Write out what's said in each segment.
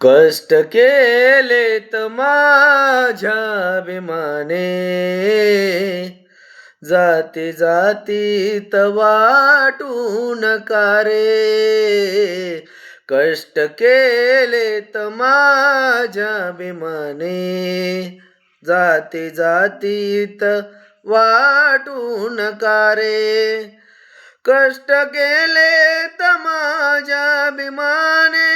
कष्ट केलेत माझ्या अभिमाने, जाती जातीत वाटू नका रे. कष्ट केलेत माझ्या अभिमाने, जाती जातीत वाटू नका रे. कष्ट केलेत माझ्या अभिमाने,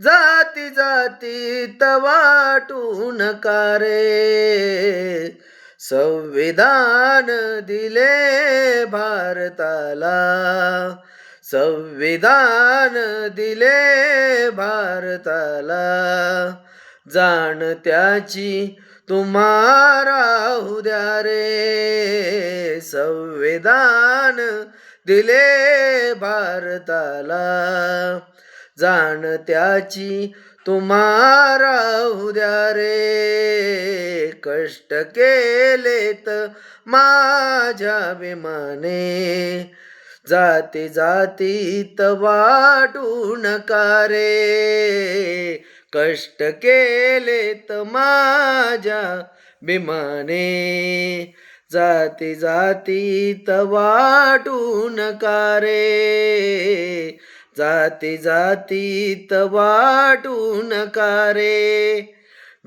जाती जातीत वाटू नका रे. संविधान दिले भारताला, संविधान दिले भारताला, जाण त्याची तुम्हा राहू द्या रे. संविधान दिले भारताला, जाण त्याची तुम्हा राहू द्या रे. कष्ट केलेत माझ्या अभिमाने, जाती जातीत वाटू नका रे. कष्ट केलेत माझ्या अभिमाने, जाती जातीत वाटू नका रे. जाती जातीत वाटू नका रे.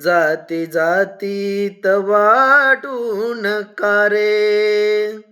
जाती जातीत वाटू नका रे.